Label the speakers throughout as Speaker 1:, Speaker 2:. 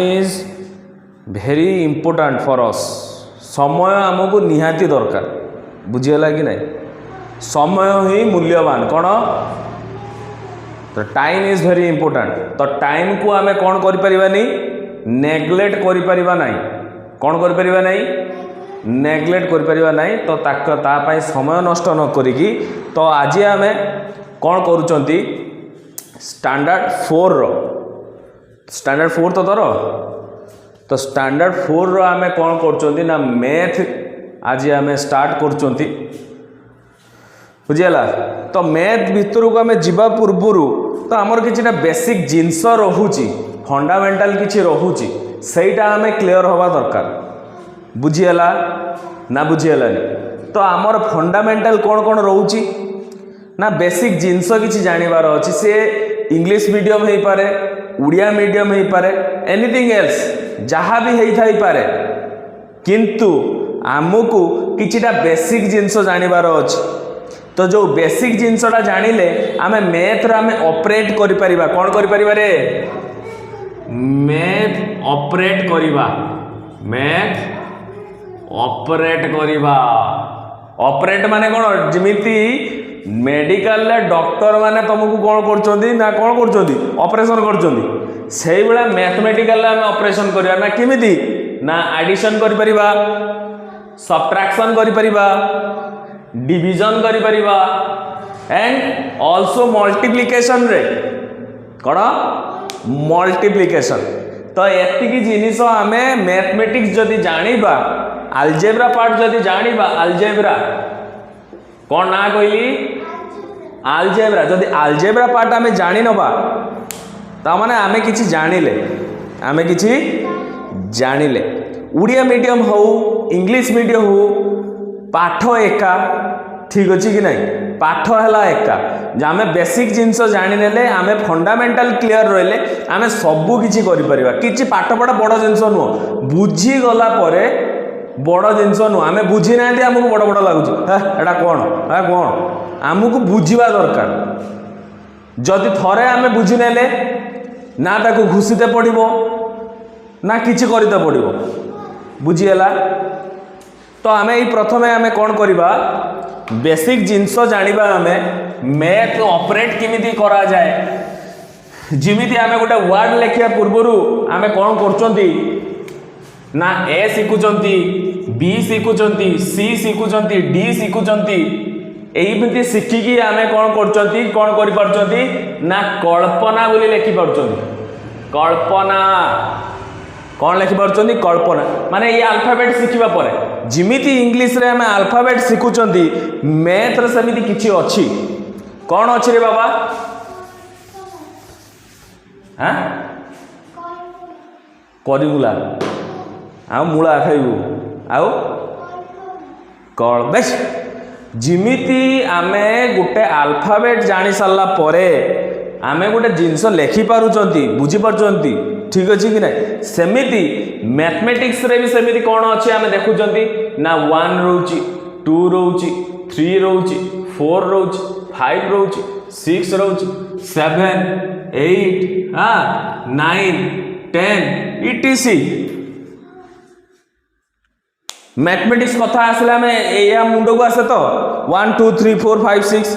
Speaker 1: Is very important for us. समय आमको निहाती दरकार, बुझीगला कि नहीं? समय ही मूल्यवान कौन तो टाइम इज भेरी इंपोर्टाट। तो टाइम को आम कौन करें नेग्लेक्ट करें ना, कौन करें ना नेग्लेक्ट करें ना। तो तापाई समय नष्ट न करी तो आज आम कौन करुँच स्टैंडर्ड 4 स्टैंडर्ड 4 तो स्टैंडर्ड 4 आम कौन कर ना मैथ आज आम स्टार्ट कर बुझीगला। तो मैथ भितर को आम जीवा पूर्वर तो आमर कि बेसिक जिनस रोची फंडामेंटाल किसी रोची सेटा आम क्लीयर हवा दरकार, बुझीगला ना बुझीगलानी। तो आमर फंडामेंटाल कौन कौन रोची ना बेसिक जिनस किसी जानिबार अच्छी, से इंग्लिश मीडियम हो पारे, उड़िया मीडियम हो पारे, एनीथिंग एल्स जहाँ भी होई पारे, किंतु आमको किछिटा बेसिक जिनस जानिबार अच्छी। तो जो बेसिक जिनसटा जानिले आम मैथ आम ऑपरेट करि परिबा, कौन करि परिबा रे मैथ ऑपरेट करिबा, मैथ ऑपरेट करिबा। ऑपरेट माने कौन जमिति मेडिकल डॉक्टर माने तुमको कौन करछोंदी ना कौन करछोंदी ऑपरेशन करछोंदी, सेही बेला मैथमेटिकल आम ऑपरेशन करिबा ना किमिति ना एडिशन करि परिबा, सब्ट्रैक्शन करि परिबा, डिविजन करि परिबा एंड आल्सो मल्टीप्लिकेशन रे कौन मल्टीप्लिकेशन। तो एतिकी जिनिस आमे मैथमेटिक्स जदि जानिबा, अलजेब्रा पार्ट जदि जानिबा, अलजेब्रा कौन ना कहली अलजेब्रा, जदि अलजेब्रा पार्ट आमे जानि नबा ता माने आमे किछि जानिले, आमे किछि जानिले। उड़िया मीडियम हो इंग्लिश मीडियम हो पाठ एका, ठीक अच्छे कि नहीं, पाठ है एका। आम बेसिक जिनस जाने आम फंडामेंटाल क्लीयर रहिले आम सबू किसी कि पाठ पढ़ा बड़ जिनस नुह, बुझीगला बड़ जिनस नुह। आम बुझी ना आमको बड़ बड़ लगुच एटा कौन एटा कौन, आमको बुझा दरकार। जदि थरे आम बुझीने ना ताको घुषीते पड़ो ना किसी करते पड़ो, बुझीगला। तो आम ये प्रथम आम कौन करवा बेसिक जिनस जानिबा, आम मैथ ऑपरेट किमिति करा जाए। जिमिति आम गोटे वर्ड लिखा पूर्वर आम कौन करचंती ना ए शिखुचंती, बी शिखुचंती, सी शिखुचंती, डी शिखुचंती। एमिति शिखिकी आम कौन करचंती कौन करि पारचंती ना कल्पना बोली लिखि पारचंती। कल्पना कौन लिखि पारचंती कल्पना माने ये अल्फाबेट शिखिबा परे जिमिति इंग्लिश रे आम अल्फाबेट शिखुचंती, मैथ रे सेमिति किछि अछि। कौन अछि रे बाबा? हाँ करिमुला आ मूला खाइबू आउ कल बेस। जिमिति आमे गोटे अल्फाबेट जानी सारला परे आमे गोटे जिनस लेखि पारुचंती, बुझी पारुचंती, ठीक अच्छे कि नहीं। सेमिति मैथमेटिक्स रे भी सेमिति कौन अच्छे आम देखुचंती ना 1 रोची, 2 रोची, 3 रोची, 4 रोची, 5 रोची, 6 रोची, 7 8 9 10 इटीसी। मैथमेटिक्स कथा आसले आम या मुंड को आसे तो 1 2 3 4 5 6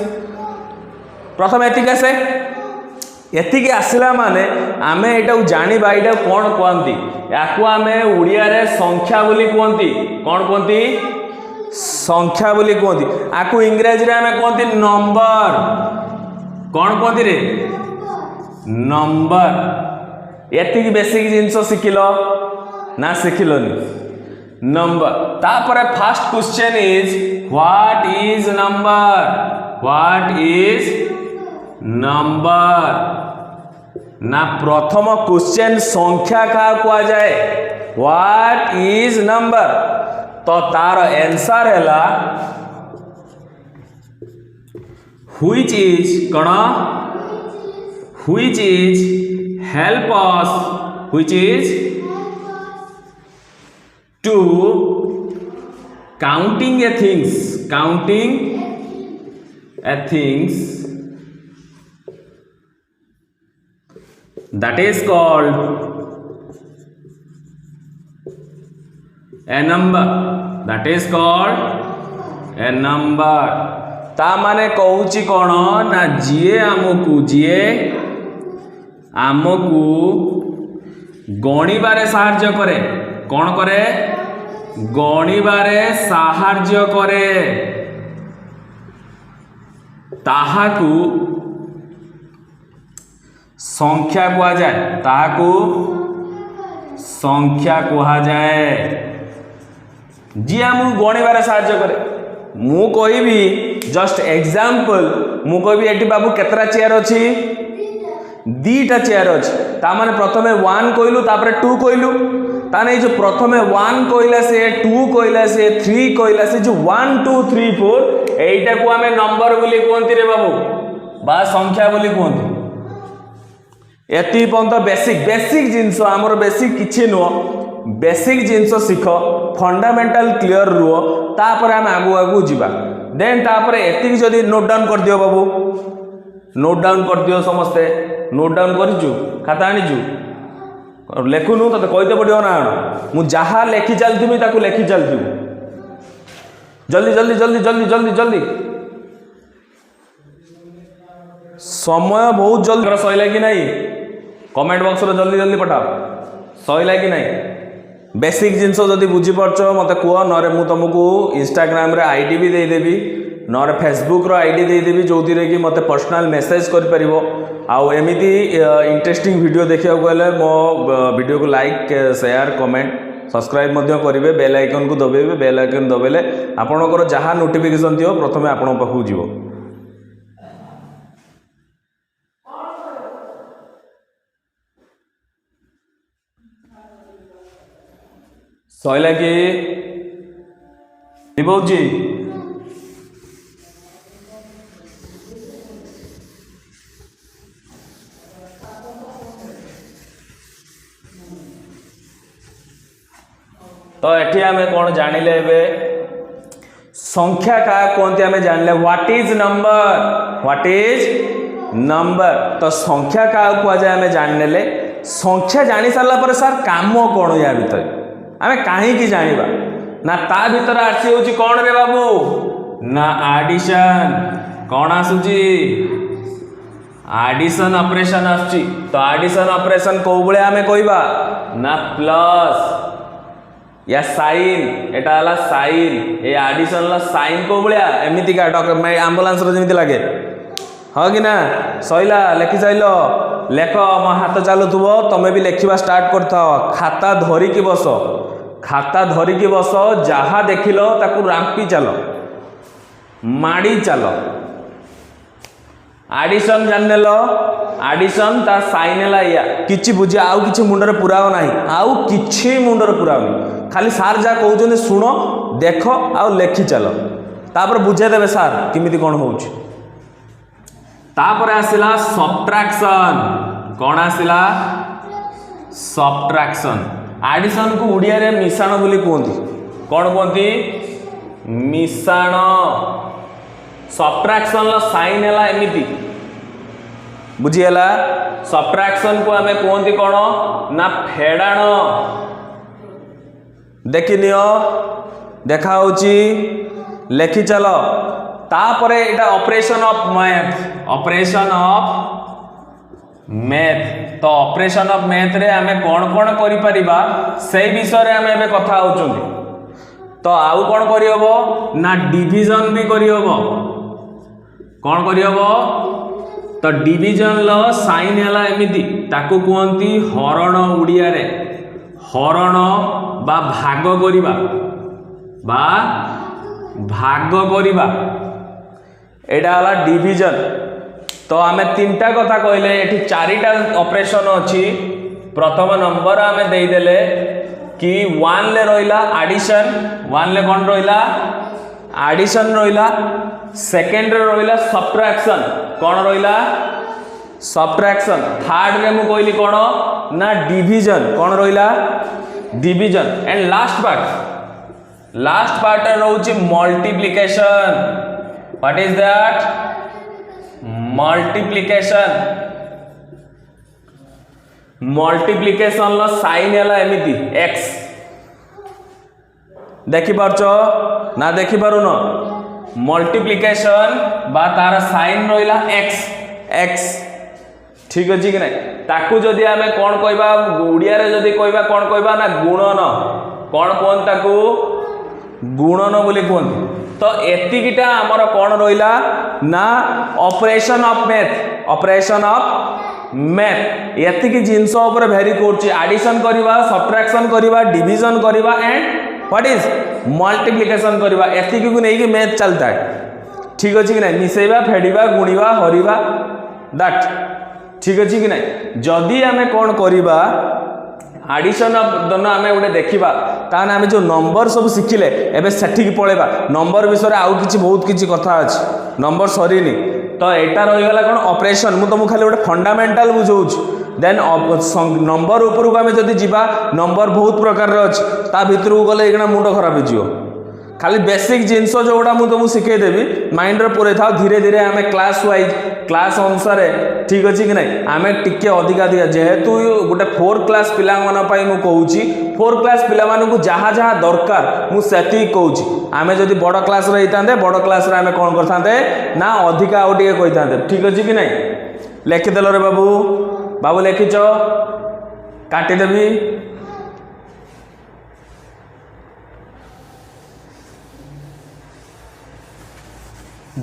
Speaker 1: प्रथम एतिक आसे। एतिक आसला माने आमे एटा जानिबा एटा कौन कहती, याकू आमे उड़िया रे संख्या बोली कहती। कौन कहती? संख्या बोली कहती। आकू इंग्रजी रे आमे कहती नंबर। कौन कहती रे नंबर। एतिक बेसिक जिनस शिखिल ना शिखिलनी नंबर। तापरे first question is what is number, what is number ना प्रथम क्वेश्चन संख्या क्या कहा जाए व्हाट इज नंबर। तो तार आंसर है व्हिच इज कौन which is help us, which is to counting a things, counting a things that is called a number that is called a number. ता माने कहूची कौन ना जीए आमकू गणिबारे साहाଯ୍य करे। कौन करे? गणिबारे साहाଯ୍य करे। ताहाकू संख्या कुहा जाए। ताहाकू संख्या कुहा जाए। जी आमको गणिबारे साहाଯ୍य करे। मु कहबी जस्ट एग्जांपल मु कहबी एटी बाबू केतरा चेयर अछि? दीटा चेयर अछि। ता माने प्रथमे 1 कहलु तापर 2 कहलु। ताने जो प्रथमे 1 कहला से 2 कहला से 3 कहला से जो 1 2 3 4 एटा को हमें नंबर बोली कोनती रे बाबू बा संख्या बोली कोनती। एति पंत बेसिक जिंस हमर बेसिक किछि नो बेसिक जिंस सिख फंडामेंटल क्लियर रुओ तापर हम आगु जीवा। देन तापर एति जदी नोट डाउन कर दियो बाबू नोट डाउन कर दियो समस्ते नोट डाउन करिजु खाता आनिजु लेखुनु तते कहते पड़ियो ना मु जहा लेखि चलथिमि ताकू लेखि चलथिमि जल्दी जल्दी जल्दी जल्दी जल्दी जल्दी समय बहुत जल्दी सैला कि नहीं कमेंट बॉक्स रे जल्दी जल्दी पठाओ सैला कि नहीं। बेसिक जिनस जदि बुझीपारच मत कह नरे मु तुमको इंस्टाग्राम रे आईडी भी देदेवी नरे फेसबुक रो आईडी देदेवी जो कि मत पर्सनल मेसेज कर परिबो। आउ एमिति इंटरेस्टिंग वीडियो देखिया गले मो वीडियो को लाइक शेयर कमेंट सब्सक्राइब मध्य करेंगे बेल आइकन को दबेबे बेल आइकन दबेले आपणकर जहाँ नोटिफिकेशन थी प्रथमे आपण पाखु जीवो। सैला कि जी तो एठी आमे कौन जानिले एबे संख्या का कहते आमे जानले व्हाट इज नंबर तो संख्या का कह जाए आमे जाननेले संख्या जानी सारा पर सर काम कौन या भीतर आमे कहीं जानिबा ना ता भीतर आसी होची कौन रे बाबू ना एडिशन कौन आसुची एडिशन ऑपरेशन आसुची। तो एडिशन ऑपरेशन को बळे आमे कहबा ना प्लस या साइन एटा हला साइन ए एडिशन ला साइन को बळिया एमिति का एम्बुलेंस रो जेमिति लागे हाँ कि ना सैला लेखि साइल लेख मो हाथ चलुथबो तमे भी लेखिबा स्टार्ट करथाओ खाता धरिकी बस जहा देखिलो ताकू रांपी चलो माड़ी चलो। एडिशन जाननेल एडिशन ता साइन है या किछि बुझे आउ किछि मुंडरे पुराओ नाही आउ किछि मुंडरे पुराओ नहीं खाली सार जा कहउछन सुनो देख आउ लेखि चलो तापर बुझे देबे सार किमिति कोन होउछ। तापर आसिला सब्ट्रैक्शन कोन आसिला सब्ट्रैक्शन एडिशन को उड़िया रे मिसाण बोली कहती कौन कहती मिसाण। सब्ट्रैक्शन ला साइन है एमिति बुझीगला सब्ट्रैक्शन को आमे कहती कौन ना फेड़ाण देखि नियो देखा होची लेखि चलो तापरे एटा ऑपरेशन ऑफ मैथ तो ऑपरेशन ऑफ मैथ रे आमे कौन कौन करि परिबा से विषय रे आमे एबे कथा होचुंदी। तो आउ कौन करि हबो ना डिवीजन भी करि हबो कौन करि हबो तो डिवीजन लो साइन हला एमिति ताकू कहंती हरण उड़िया रे हरण बा भाग करिबा एटा हला डिवीजन। तो आमे तीनटा कथा कहले एठी चारिटा ऑपरेशन अछि। प्रथम नंबर आमे देई देले कि 1 ले रहिला एडिशन 1 ले कोन रहिला एडिशन रहिला सेकंड रे रहिला सब्ट्रैक्शन कोन रहिला सब्ट्रैक्शन थर्ड रे मु कहली कोन ना डिवीजन कोन रहिला डिवीजन एंड लास्ट पार्ट रहउची multiplication. What is that multiplication ला साइन है एमिति x देखि पारछ ना देखि पारुन मल्टीप्लिकेशन बा तार साइन रहिला x x ठीक अछि कि नहीं ताकू जदि आमे कोन कहबा ओडिया रे जदि कहबा कोन कहबा ना गुणन कोन कोन ताकू गुणन बोली कहते तो एतिकिटा हमर कोन रहिला ना ऑपरेशन ऑफ मैथ एतिकी जिंस ऊपर भेरी करछि एडिशन करबा सब्ट्रैक्शन करबा डिवीजन करबा एंड व्हाट इज मल्टीप्लिकेशन करबा एतिकी को नहीं कि मैथ चलता है ठीक अछि कि नहीं मिसेबा फेडिबा गुणिबा हरिबा दैट ठीक अछि कि नहीं जदि आमे कोन करबा एडिशन ऑफ दोनों आमे गोटे देखिबा ताने आमे जो नंबर सब सिखिले एबे सेठी पळेबा नंबर विषय आउ किछि बहुत किछि कथा अछि नंबर सरीनी तो एटा रही गला कोन ऑपरेशन मु तुमको खाली गोटे फंडामेंटल बुझौछ देन नंबर ऊपर को आमे जदि जीवा नंबर बहुत प्रकार रे अछि ता भितर को गले एकना मुंडो खराब हिजियो खाली बेसिक जिंस जोड़ा मु तुमको सिखे देबी माइंड रे पुरे था धीरे धीरे आमे क्लास वाइज क्लास अनुसार ठीक अछि कि नहीं आमे टिके अधिक अधिक जेहेतु गोटे 4 क्लास पिला मन पई मु कहूची 4 क्लास पिला मानु को जहा जहा दरकार मु सेति कहूची आमे जदि बड़ क्लास रे हितांदे बड़ क्लास रे आमे कोन करथांदे ना अधिक आउ टिके कहिथांदे ठीक अछि कि नहीं लिखि देलो रे बाबू बाबू लिखिचो काटी देबी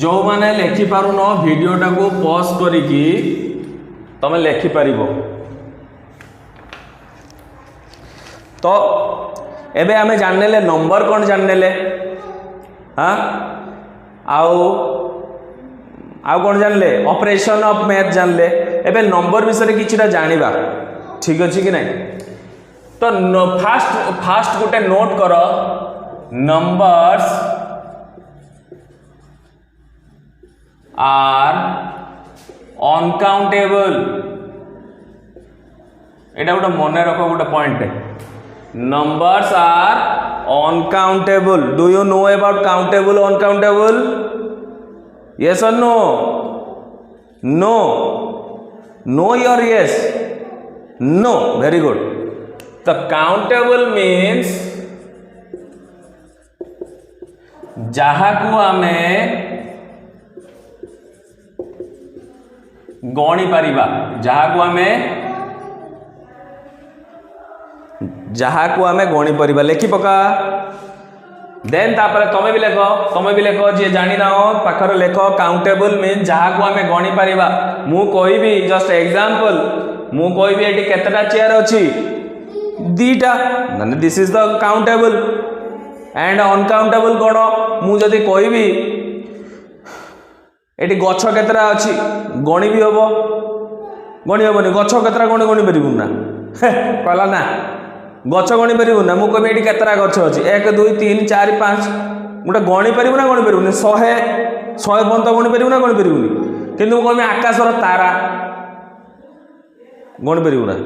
Speaker 1: जो माने लिखि पारुन वीडियोटा को पॉज करिकी तमे लिखि पारिबो तो एबे आमे जाननेले नंबर कोन जाननेले हां आउ कोन जानले ऑपरेशन ऑफ मैथ जानले एबे नंबर विषय किछिटा जानिबा ठीक अछि कि नहीं तो फास्ट गोटे नोट करो नंबर्स आर अनकाउंटेबल एटा गोटे मन रख गोटे point numbers are uncountable do you know about countable uncountable yes or no no no your yes no very good the countable means जहा को आमे गणी पारिबा जहा को आमे गणी पारिबा लिखि पका देन तापर तमे भी लेखो जे जानि ना पाखर लेखो काउंटेबल मीन जहा को आमे गणी पारिबा मु कहबी जस्ट एग्जांपल मु कहबी एटी केतटा चेयर अछि दीटा माने this is the countable and uncountable कोन मु जदी कहबी एटी गछ केतरा अछि गणी भी होबो गणी होबनी गछ केतरा गणी परिबु ना कहला ना गछ गणी परिबु ना मु कहबी एटी केतरा गछ अछि 1 2 3 4 5 गोटे गणी परिबु ना गणी परिबुनी 100 पर्यंत गणी परिबु ना गणी परिबुनी किंतु मु कहबी आकाशर तारा गणी परिबु ना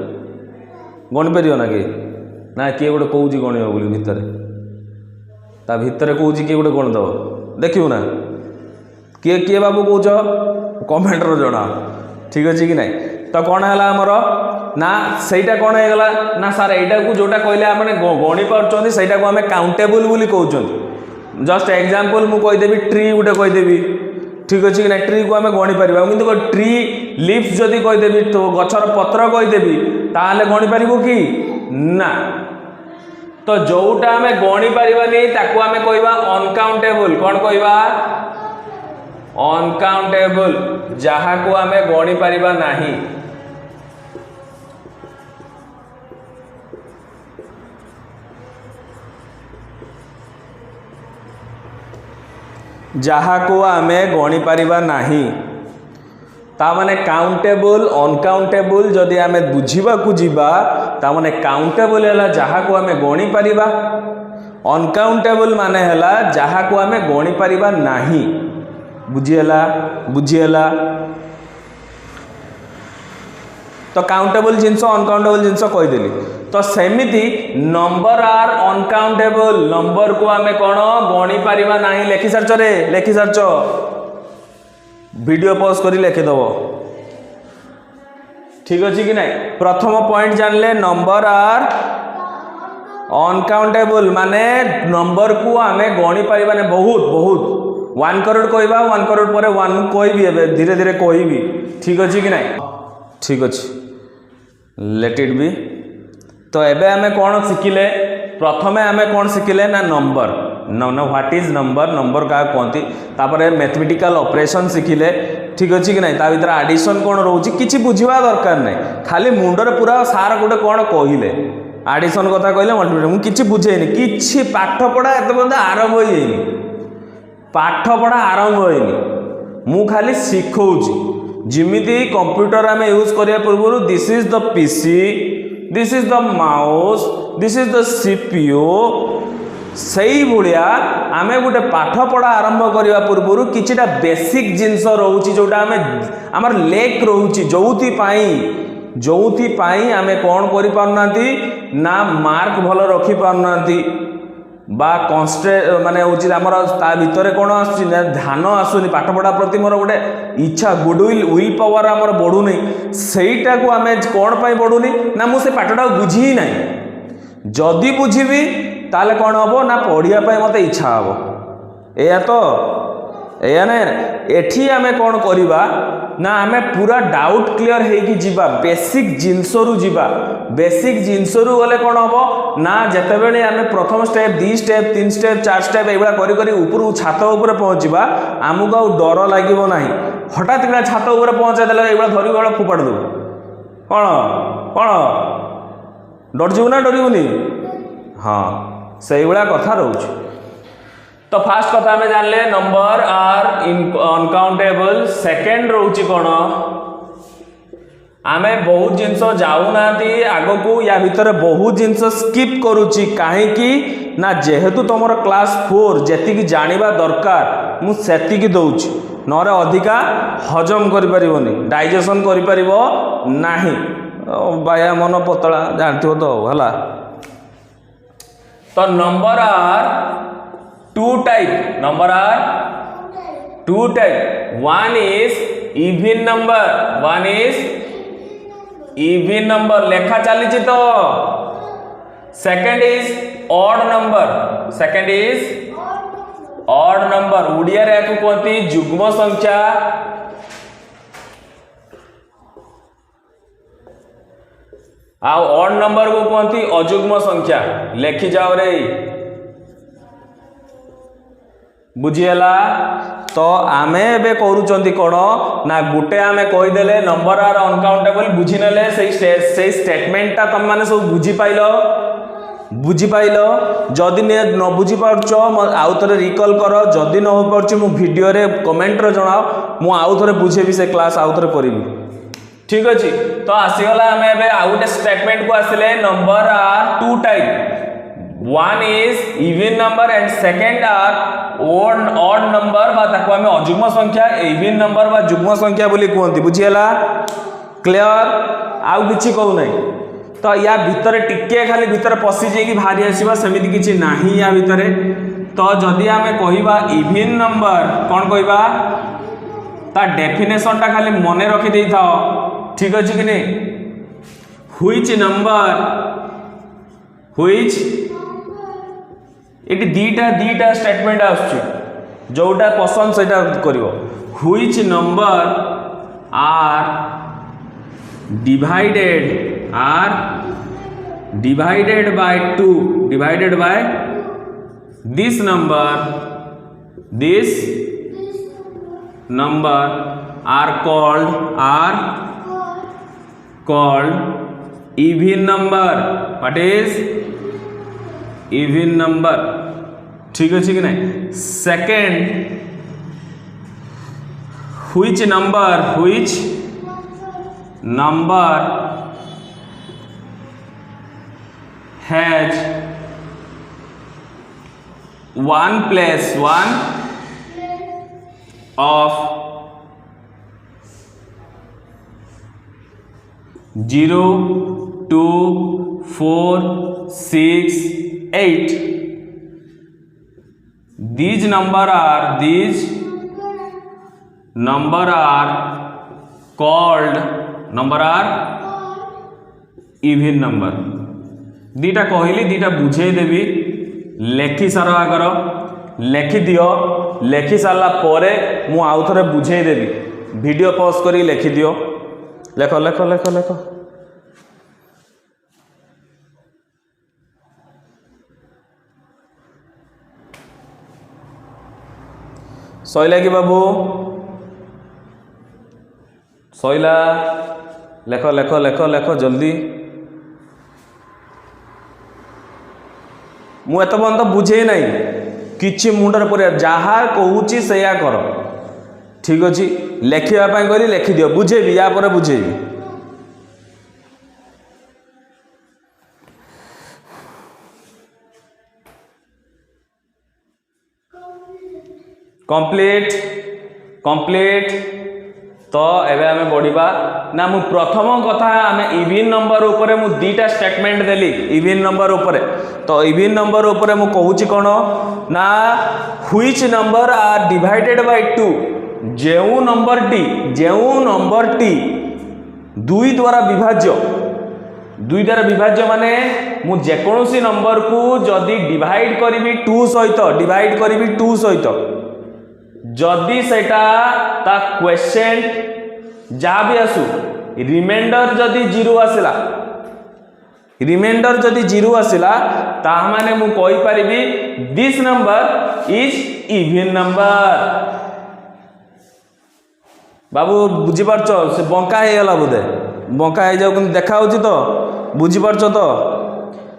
Speaker 1: गणी परिबो ना किए गोटे कहूची गणी बोली भितर ता भितर कहूची किए गोटे गण दब देखिबु ना किए किए बाबू कौच कमेंट रो जना ठीक अच्छे कि नहीं तो कौन है आमर ना सहीटा कौन होगा ना सार एटा को जोटा कहले आपने गणी पार्टी सहीटा को आम काउंटेबल बोली कहते जस्ट एग्जांपल मु कहीदेवी ट्री गोटे कहीदेवी ठीक अच्छे कि ना ट्री को आम गणी पार कि ट्री लिव्स जदि कहीदेवी तो गछर पत्र कहीदेवी ताले गणी पार कि ना तो जोटा आम गणी पारानी ताकू आम कहवा अनकाउंटेबल कौन कहवा अनकाउंटेबल जहा को आमे गणी पारिबा नाही जहा को आमे गणी पारिबा नाही ता माने काउंटेबल अनकाउंटेबल जदि आमे बुझिबा को जीवा ता माने काउंटेबल हला जहा को आमे गणी पारिबा अनकाउंटेबल माने हला जहा को आमे गणी पारिबा नाही बुझीला तो काउंटेबल जिनस अनकाउंटेबल जिनस कहीदेली तो सेमिति नंबर आर अनकाउंटेबल नंबर को आमे कौन गणी पारिबा नाही लेखि सारच वीडियो पॉज करी लिखिदब ठीक अच्छे कि नहीं प्रथम पॉइंट जानले नंबर आर अनकाउंटेबल माने नंबर को आमे गणी पारिबाने बहुत बहुत 1 करोड़ कहबा 1 करोड़ पर 1 कहबी एबे धीरे धीरे कहबी ठीक अछि कि नहीं ठीक अछि लेट इट बी तो एबे आमे कोन सिखिले प्रथमे आमे कोन सिखिले ना नंबर न व्हाट इज नंबर नंबर का कहती तापरे मैथमेटिकल ऑपरेशन सिखिले ठीक अछि कि नहीं ता भीतर एडिशन कोन रहउची किछि बुझिबा दरकार नहीं खाली मुंडर पूरा सार गोटे कोन कहिले एडिशन कथा कहले मल्टीप्लिकेशन मु किछि बुझेनी किछि पाठ पढ़ा एत बंद आरंभ होइनी पाठ पढ़ा आरंभ होइनी मु खाली सिखौची जिमिति कंप्यूटर आमे यूज करिया पूर्व this is the PC this is the mouse this is the CPU सही भलिया आमे गोटे पाठ पढ़ा आरंभ करने पूर्व किछिटा बेसिक जिनस रोची जोटा आमे आमर लेक रोची जौथी पाई आमे कौन करि पारनाती ना मार्क भल रखी पारनाती बा कन्स्टे माने होची हमर ता भितरे कोन आसुची ना ध्यान आसुनी पाठ पढ़ा प्रति मोर गोटे इच्छा गुडविल पावर हमर बढ़ू नै सेईटा को आमे कोन पई बढ़ूनी ना मु से पाठटा बुझी ही नै जदी बुझीबी ताले कौन हम ना पढ़िया मत इच्छा हम या तो या ना एठी आमे कौन करिबा ना आमे पूरा डाउट क्लियर हेकी जीवा बेसिक जिनसरू जीवा बेसिक जिनसरू गले कौन हम ना जेते बेले आमे प्रथम स्टेप 2 स्टेप 3 स्टेप 4 स्टेप एबा करी करी ऊपर छात ऊपर पहुंचीबा आमुक आ डर लागिबो नाही हठात किना छात ऊपर पहुंचा देले एबा धरि गळ फुपाड़ दो कौन कौन डर जीव ना डरिबुनी हाँ से भाया कथा रोच तो फास्ट कथा आम जानले नंबर आर अनकाउंटेबल सेकेंड रोची कौन आमे बहुत जिनस जाऊना आग को या भितर बहुत जिनस स्किप करुच्ची कहीं ना जेहेतु तुम क्लास 4 जी जानिबा दरकार मुझे दौची नरे अधिका हजम करिपरिबोनी डाइजेशन करिपरिबो नाही बाया मन पतला जानथिबो तो हला तो number are 2 type number are 2 type one is even number one is even number लेखा चली तो second is odd number second is odd number Odia रे को कहती जुग्म संख्या आ ऑड नंबर को कहती अजुग्म संख्या लेखि जाओ रे बुझीला तो आमे एबे करूचंती कोन ना गुटे आमे कहि देले नंबर आर अनकाउंटेबल बुझी नेले सेई स्टेटमेंट ता तुम माने सब बुझी पाइलो जदि न बुझी पारछो आउ थरे रिकॉल करो जदि न हो पारछो मु वीडियो रे कमेंट रे जणाओ मु आउ थरे बुझेबी से क्लास आउ थरे करिवि ठीक अछि तो आसीगला आमे एबे आउ गोटे स्टेटमेंट को आसिले number are 2 type one is even number and second are odd number बा ताको आमे अजुग्म संख्या इवन नंबर बा जुग्म संख्या बोली कहंती बुझियला क्लियर आउ किछि कहू नै तो या भितर टिके खाली भितर पसी जे कि भारी आसीबा समिति किछि नाही या भितरे तो जदि आमे कहिबा इवन नंबर कोन कहिबा ता डेफिनेशन ता खाली मने रखि देई थाओ ठीक अछि कि नै व्हिच नंबर व्हिच एटी दीटा स्टेटमेंट आछी जोटा पसंद सेटा करिवो which number are divided by 2 divided by this number are called even number what is even number ठीक है कि नहीं second which number has 1 plus 1 of 0 2 4 6 8 these number are called even number दीटा कहली दीटा बुझे देवी लेखि सार आगर लेखि दियो लेखि सारा पर मु आउ थे बुझे देवी वीडियो पॉज करी लेखि दियो लेख लेख लेख लेख सैला कि बाबू सैला लेख लेख लेख लेख जल्दी मु एत पर्यंत बुझे ना किछि मुंडर पर जहाँ कहूँ से कर ठीक अच्छे लेखापी कहली लेखि दियो बुझेबी या पर बुझेबी कंप्लीट कंप्लीट तो एबे आमे बढ़िबा ना मु प्रथम कथा आमे इवन नंबर उपरे मु दीटा स्टेटमेंट देली इवन नंबर उपरे तो इवन नंबर उपरे मु कहूची कोन ना which number are divided by 2 जेउ नंबर टी दुई द्वारा विभाज्य माने मु जेकोसी नंबर को जदि डिवाइड करी 2 सहित जदि सेटा ता क्वेश्चन जहाँ भी आसू रिमाइंडर जदि जीरो आसला ता माने मु कहि परिबी this number is even number बाबू बुझी पारछ से बंका हे गला बोधे बंका हे जाउ देखा होची तो बुझी पारछ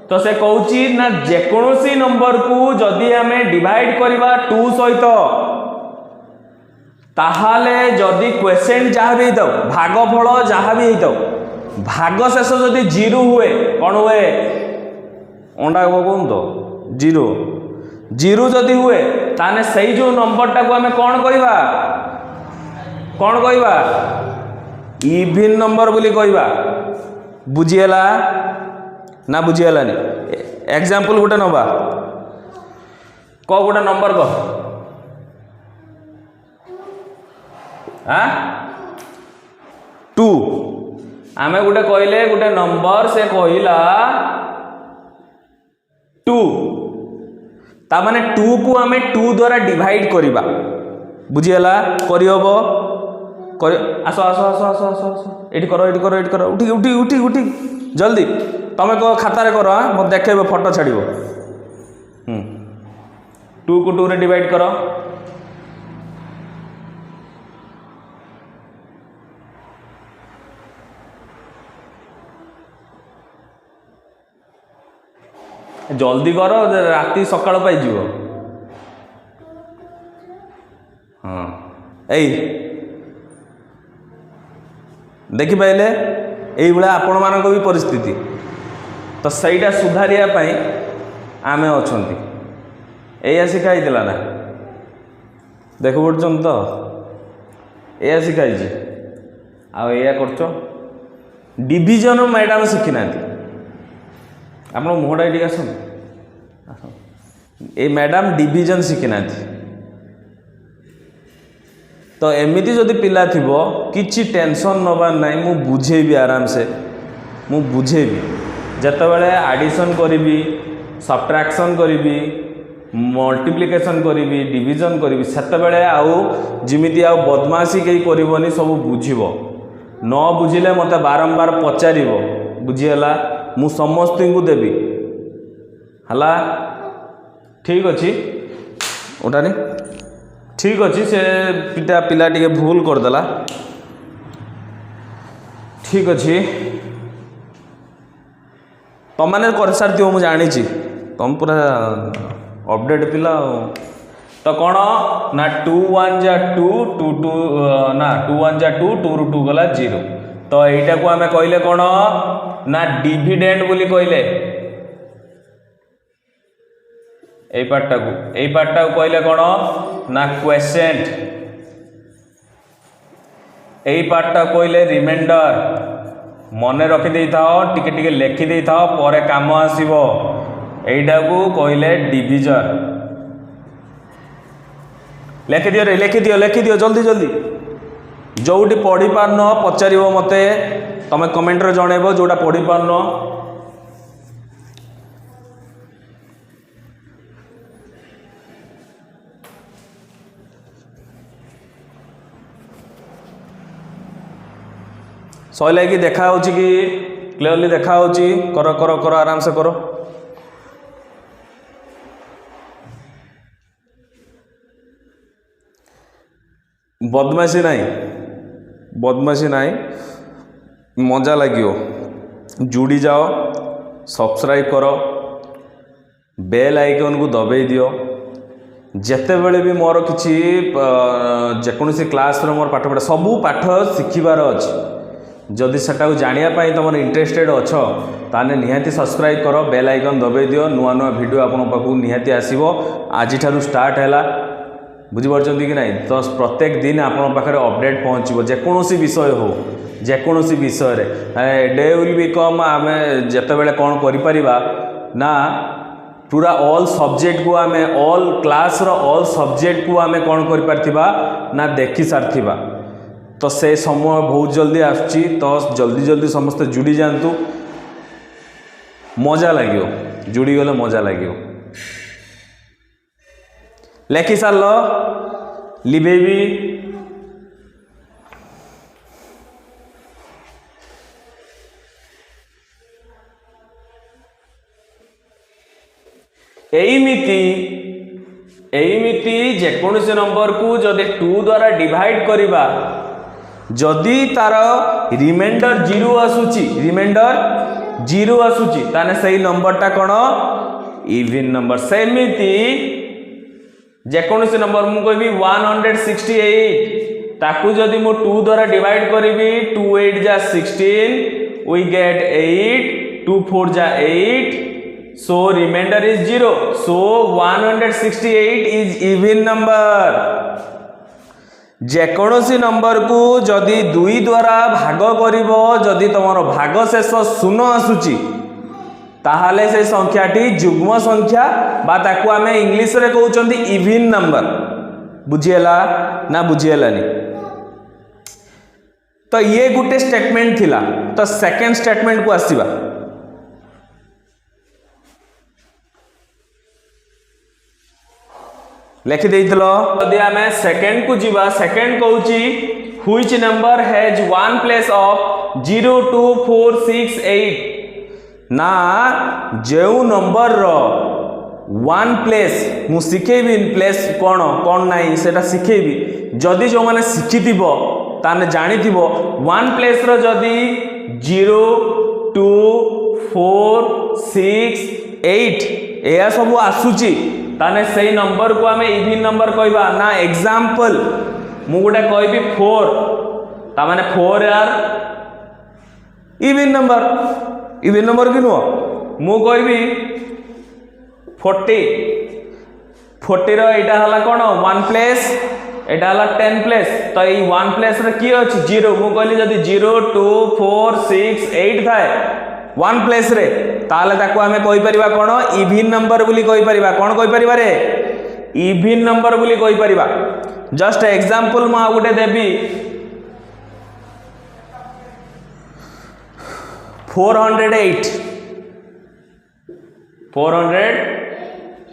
Speaker 1: तो से कहूची ना जेकोसी नंबर को जदि आमे डिवाइड करबा 2 सहित ताहाले जदि क्वेश्चन जहाँ भी होता भागफल जहाँ भी होता भाग शेष जदि जीरो हुए कौन हुए अंडा कौन तो जीरो जदि हुए ताने सही जो नंबर टाको आमे कौन कहबा इवन नंबर बोली कहबा बुझीगला ना बुझीगलानी एग्जांपल गोटे नबा गोटे नंबर कह हाँ 2 आमे गोटे कहले गोटे नंबर से कहला 2 ता माने 2 को आमे 2 द्वारा डिवाइड करिबा बुझीगला करि हबो करि आसो आसो आसो आसो आसो आसो एठी करो उठी जल्दी तमे को खाता रे करो हां म देखेबो फोटो छाड़िबो 2 को 2 रे डिवाइड करो जल्दी कर राति सकाळ पाई जीवो हाँ एई देखि पाइले एई बळा आपण मानको भी परिस्थिति तो सहीटा सुधारिया पाई आमे अछंती एया शिखाई दिला ना देख पड़छन तो एया शिखाई छी आ एया करछो डिवीजन मैडम शिखि नांती आप मुहटा ये आस ए मैडम डिवीजन शिखि ना तो एमती जदि पिला थिबो किछि टेंशन नबार नहीं मु बुझेबी आराम से मु बुझेबी जतबेले एडिशन करिवि सब्ट्रैक्शन करिवि मल्टीप्लिकेशन करिवि डिवीजन करिवि सेतबेले आउ जिमिति आउ बदमाशी केही करिवोनी सब बुझिबो न बुझिले मते बारंबार पचारिबो बुझिगला मु समस्त को देवी हला ठीक अच्छी उठानी ठीक अच्छी से पिला टिके भूल करदेला ठीक अच्छी तुम मैंने कर सारी मुझे जानी तुम पूरा अपडेट पिला तो कौन ना 2 1 जा 2 2 2 ना 2 1 जा 2 2 रू 2 गला 0 तो यहीटा को आमे कहले कौन ना डिविडेंड बोली कहले ए पार्टा को कहले कौन ना क्वेश्चन ए पार्टा कहले रिमाइंडर मन रखी दे था टिके टिके लिखि दे था पर काम आसीबो एटा को कहले डिविजन लिखि दियो जल्दी जल्दी जोटी पढ़ी पारन पचार मते तमें कमेंट रे जनइब जोटा पढ़ी पारन सैला कि देखा कि क्लियरली देखा करो करो करो आराम से करो। बदमाशी नहीं मजा लगियो। जुड़ी जाओ, सब्सक्राइब करो, बेल आइकन को दबाई दियो। जेते बेले भी मोर किसी जेकोसी क्लास मोर पाठ पढ़ा सबू पाठ शिखिबार अच्छी। जदि सेटा जानापी तुम इंटरेस्टेड अच्छ ताने निहाती सब्सक्राइब करो, बेल आइकन दबाई दियो। नुआ नुआ वीडियो आपन पाखु निहाती आसीबो। आज ठारू स्टार्ट हैला, बुझिपारछन्ती कि नहीं। तो प्रत्येक दिन आपन पाखरे अपडेट पहुँचो जेकोसी विषय हो, जेकोसी विषय रे डे विल बी कम। आम जिते बड़े कौन करिपरिबा ना पूरा ऑल सब्जेक्ट को आम ऑल क्लास रो ऑल सब्जेक्ट को आम कौन करिपारथिबा ना देखि सारथिबा। तो से समय बहुत जल्दी आसुची। तो जल्दी जल्दी समस्ते जुड़ी जातु, मजा लगियो। जुड़ी गले मजा लगियो। लेखि सार लिबेबी एमिति जेकोसी नंबर को जदि 2 द्वारा डिवाइड करिबा, जदि तार रिमाइंडर 0 आसुची, रिमाइंडर 0 आसुची ताने सही नंबरटा कौन इवन नंबर। सेमिति जेकोसी नंबर मु कहबी 168 ताकू जदि मु 2 द्वारा डिवाइड करिबी 2 8 जा 16 वी गेट 8 2 4 जा 8 so remainder is 0 so 168 is even number। जेकोसी number को जदि 2 द्वारा भाग करिवो, जदि तुमरो भाग शेष 0 आसुची ताहाले से संख्याटी जुग्म संख्या बा ताकू आमे इंग्लिश रे कहउचंदी इवन नंबर। बुझिएला ना बुझिएलानी। तो ये गुटे स्टेटमेंट थिला। तो सेकंड स्टेटमेंट को आसीबा। लिखि देइतलो यदि आमे सेकंड को जीवा, सेकंड कहउची which number has one place of 0 2 4 6 8 ना जो नंबर रो 1 प्लेस मु शिखेबी। प्लेस कौन कौन नहीं सेटा शिखेबी। जदि जो माने शिखिथिबो ताने जानिथिबो 1 प्लेस रो जदि 0 2 4 6 8 एया सब आसुची ताने सही नंबर को आमे इवन नंबर कहबा ना। एग्जांपल मु गोटे कहबी 4 ता माने 4 यार इवन नंबर। इवन नंबर कि नुह मु कहबी 40 रो एटा हला कोन 1 प्लेस एटा हला 10 प्लेस। तो ई 1 प्लेस रे की अछि 0 मु कहली जदी 0 2 4 6 8 थाए 1 प्लेस रे ताले ताको आमे कहि परिबा कोन इवन नंबर बोली कहि परिबा। कोन कहि परिबा रे इवन नंबर बोली कहि परिबा। जस्ट एग्जांपल मा गुटे देबी 408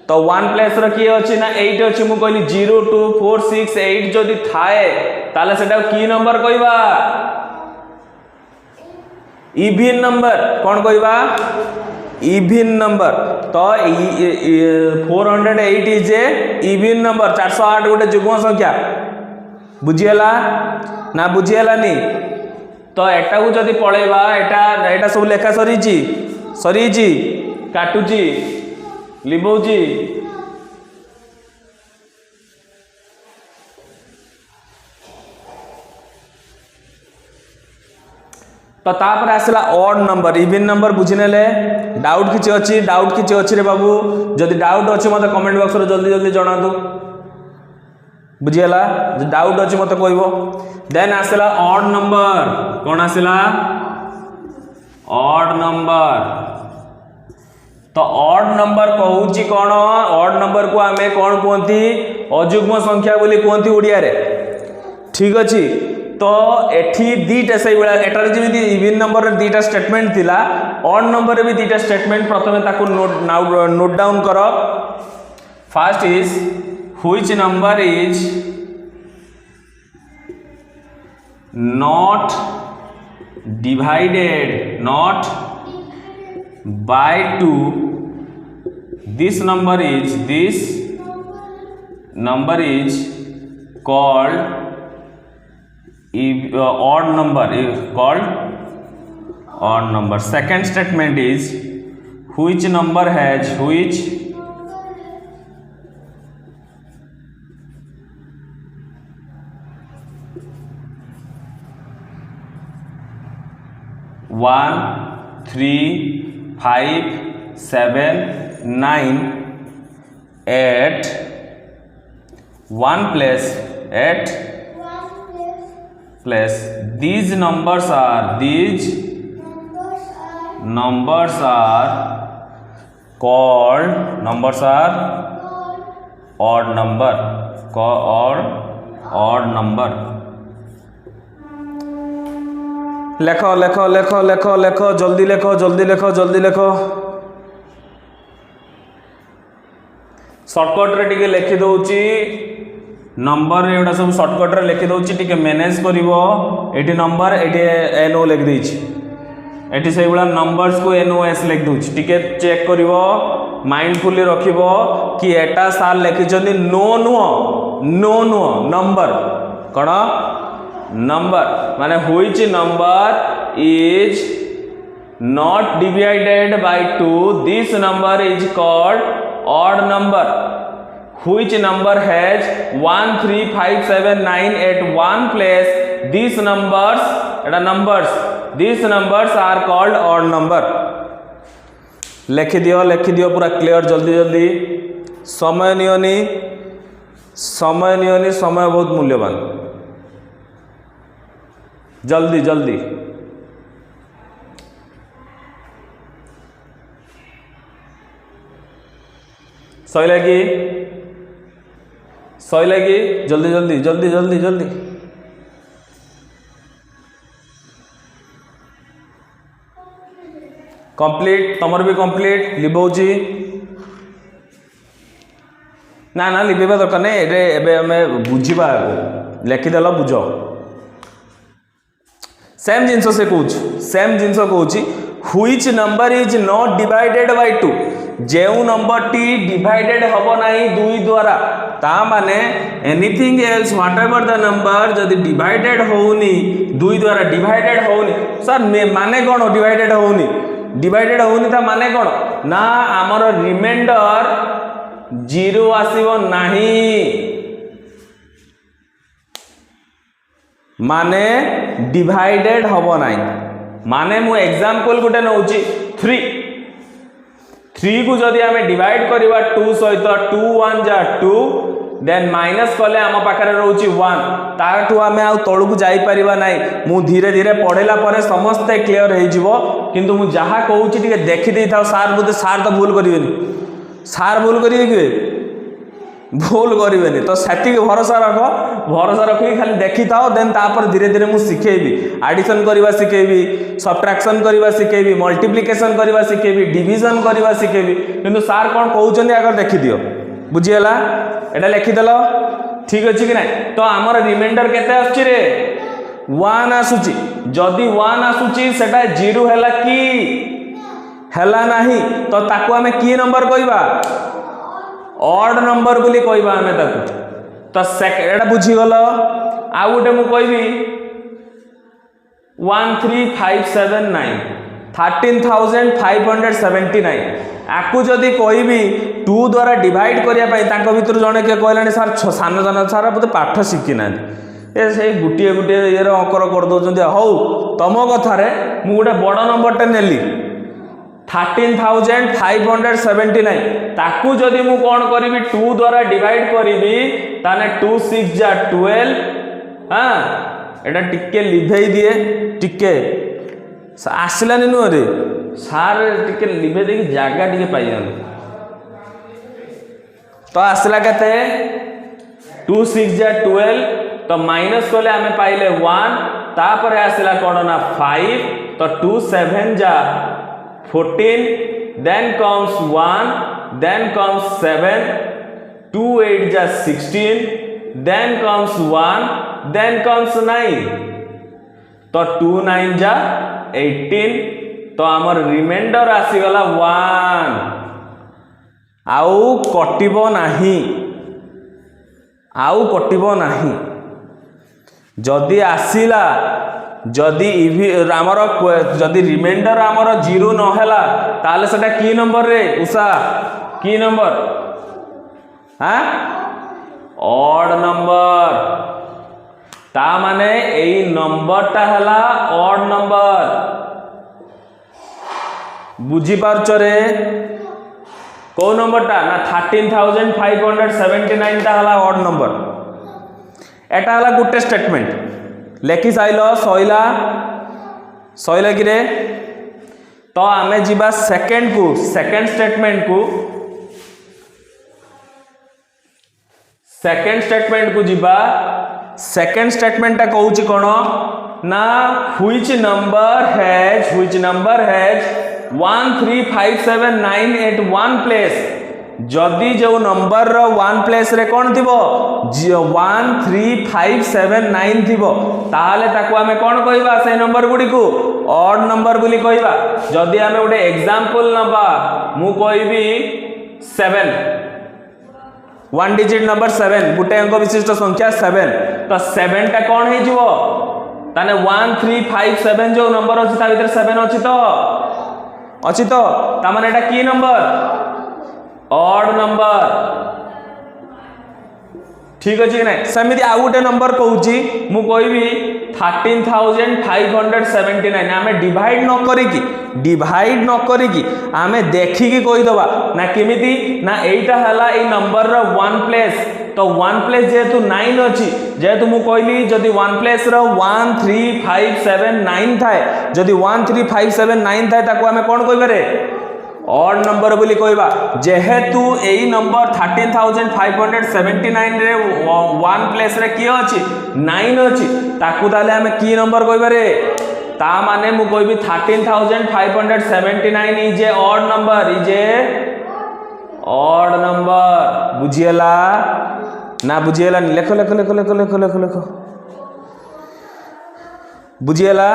Speaker 1: तो 1 प्लेस रो की अछि ना 8 अछि। मु कहली 0 2 4 6 8 जदी थाए ताले सेटा की नंबर कहबा इवन नंबर। कौन कहबा इवन नंबर। तो 408 इज ए इवन नंबर। 408 गोटे जुग्म संख्या। बुझिएला ना बुझिएलानी। तो एटा को जदि पळेबा एटा सब लेखा सरीची काटुची लिबौची। तो तापर आसला ऑड नंबर इवन नंबर बुझिनेले। डाउट किछि अछि रे बाबू जदि डाउट अछि मते कमेंट बॉक्स रे जल्दी जल्दी जणादु। बुझिएला डाउट अछि मते कहबो। देन आसला ऑड नंबर। कोन आसला ऑड नंबर। तो ऑड नंबर कहूची कोन ऑड नंबर को आमे कोन कहंती अजुग्म संख्या बोली कहंती ओडिया रे। ठीक अछि। तो एठी दीटा सही बेला एटार जेमिति इवन नंबर रे दीटा स्टेटमेंट थिला ऑड नंबर रे भी दीटा स्टेटमेंट प्रथमे ताको नोट डाउन करो। First is which number is not divided not by 2, this number is called odd number, is called odd number. Second statement is which number has one, 3, 5, 7, 9 at 1 place these numbers are called odd number, লেখো লেখো লেখো লেখো লেখো জলদি লেখো জলদি লেখো জলদি লেখো শর্টকট রে টিকে লিখি দউচি नंबर एटा सब शॉर्टकट रे लिखि दउची टिके मैनेज करिवो एटी नंबर एटी एनओ लिख देछि एटी सेही बला नंबर्स को एनओएस लिख दउची टिके चेक करिवो माइंडफुली रखिवो कि एटा सार लिखिचंदी नो नंबर कोन नंबर माने which number is not divided by 2 this number is called odd number which number has 1 3 5 7 9 at one place these numbers are called odd number लिखि दियो पूरा clear जल्दी जल्दी समय नियोनी समय बहुत मूल्यवान जल्दी जल्दी सही लगी जल्दी जल्दी जल्दी जल्दी जल्दी कंप्लीट तमर भी कंप्लीट लिबौची ना ना लिबेबा दरकार नहीं एबे हमें बुझीबा लिखिदेल बुझ सेम जिनस से कहूँ which number is not divided by 2 जेउ नंबर टी डिवाइडेड हबो नाही 2 द्वारा ता माने anything else whatever the number जदि डिवाइडेड होउनी 2 द्वारा डिवाइडेड होउनी सर माने कोन डिवाइडेड होउनी ता माने कोन ना हमर रिमाइंडर 0 आसीबो नाही माने डिवाइडेड हबो नाही माने मु एग्जांपल गुटे नउची 3 को जदि आमे डिवाइड करिवा 2 सहित 2 1 जा 2 देन माइनस कले आम पाखरे रहउची 1 ताठू आमे आ तळु को जाई परिबा नाही मु धीरे धीरे पढेला परे समस्त क्लियर हे जिवो किंतु मु जहा कहउची टिके देखि देई थाओ सार बुते सार तो भूल करिवेनी सार भूल करिवे कि भूल करिवेनी तो सेति भरोसा रखी खाली देखि थाओ देन तापर धीरे धीरे मु सिखेबी एडिशन करबा सिखेबी सब्ट्रैक्शन करबा सिखेबी मल्टीप्लिकेशन करबा सिखेबी डिवीजन करबा सिखेबी किंतु सार कोन कहउचंदी आगर देखि दियो बुझियला एटा लिखि देलो ठीक अछि कि नै तो हमर रिमाइंडर केते आछी रे 1 आसुची जदी 1 आसुची सेटा 0 हैला कि हैला नाही तो ताको हमें की नंबर कहबा ऑड नंबर बोली कहबा हमें ताको तो सेकंड एटा बुझी गलो आ गुटे मु कहबी 13579 13579 आकु जदि कहबी 2 द्वारा डिवाइड करिया पई ताको भितर जणे के कहलानी सर सान जन सारा बोते पाठ शिखि ना ए से गुटिए गुटिए ये अंकर कर दउचंदी हौ तम कथा रे मु गुटे बड़ नंबर टे नेली 13579 ताकू जदि मु कोन करिवि 2 द्वारा डिवाइड करिवि ताने 2 6 जा 12 हां एटा टिके लिभेई दिए टिके आसलानी नु रे सार टिके लिभे देखि जागा टिके पाइ जान तो आसला केते 2 6 जा 12 तो माइनस कोले हमें पाइले 1 तापर आसला कोन ना 5 तो 2 7 जा 14 then comes 1 then comes 7 2 8 जा 16 then comes 1 then comes 9 तो 2 9 जा 18 तो आमर रिमाइंडर आसीगला 1 आउ कटिबो नाही जदि आसिला जदि आमर जदि रिमाइंडर आमर 0 नहेला ताले सेटा की नंबर रे उषा की नंबर हाँ ऑड नंबर ता माने एई नंबर टा हला ऑड नंबर बुझी पारछ रे को नंबर टा ना 13,579 टा हला ऑड नंबर एटा हला गुटे स्टेटमेंट लेखि साइलो सइला कि रे तो आमे जीवा सेकंड स्टेटमेंट को जीवा सेकंड स्टेटमेंट टा कहूची कोन ना which number has 13579 at one place जदि जो नंबर रो वन प्लेस रे कोन थिबो 13579 थिबो ताहाले ताको आमे कोन कहिबा से नंबर गुडी को ऑड नंबर बोली कहिबा जदि आमे गोटे एग्जांपल नबा मु कहिबी 7 वन डिजिट नंबर 7 गुटे अंक विशिष्ट संख्या 7 तो 7 टा कोन हे जिवो ताने 1357 जो नंबर अछि ता भीतर 7 अछि तो ता माने एटा की नंबर ऑड नंबर ठीक अछि कि नै समिति आ गुटे नंबर कहूची मु कहबी 13,579 आमे डिवाइड न करिकी आमे देखिकी कहि दबा ना केमिति ना एटा हला ए नंबर रो वन प्लेस तो वन प्लेस जेतु 9 अछि जेतु मु कहली जदि वन प्लेस रो 13579 थाए जदि 13579 थाए ताको आमे कोन कहबे रे ऑड नंबर बोली कहबा जेहेतु एई नंबर 13,579 रे वन प्लेस रे की अछि 9 अछि ताकू ताले हमें की नंबर कहबा रे ता माने मु कहबी 13,579 इज ए ऑड नंबर बुझियला ना बुझियला लेखो बुझियला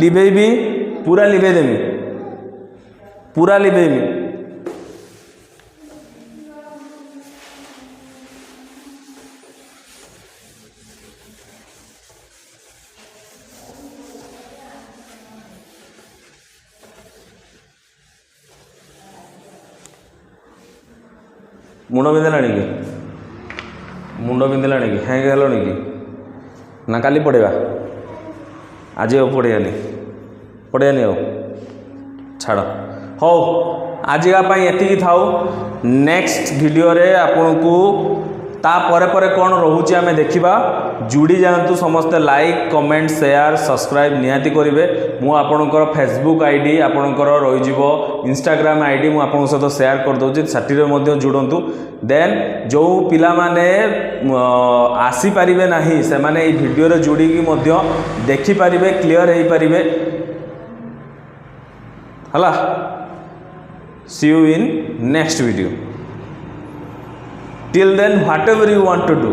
Speaker 1: लिबेबी पूरा लिबे देमी पूरा लिबेमी मुंड बिंदलाणी कि हैंग हेलानी कि ना काली पढ़ेगा आज पढ़ेगानी छाड़ हो आजिका एति थाउ नेक्स्ट वीडियो रे आपन को ता परे कौन रोचे आमे देखिबा जुड़ी जातु समस्ते लाइक कमेंट शेयर सब्सक्राइब निहाती करेंगे मु आपणकर फेसबुक आईडी आपणकर रही इंस्टाग्राम आईडी मु आपन सहित शेयर कर दूँ साथी जुड़ंतु देन जो पिला माने आसी पारिबे नाही से माने ई वीडियो रे जुड़ी की देखि पारिबे क्लियर हो पारिबे हला see you in next video till then whatever you want to do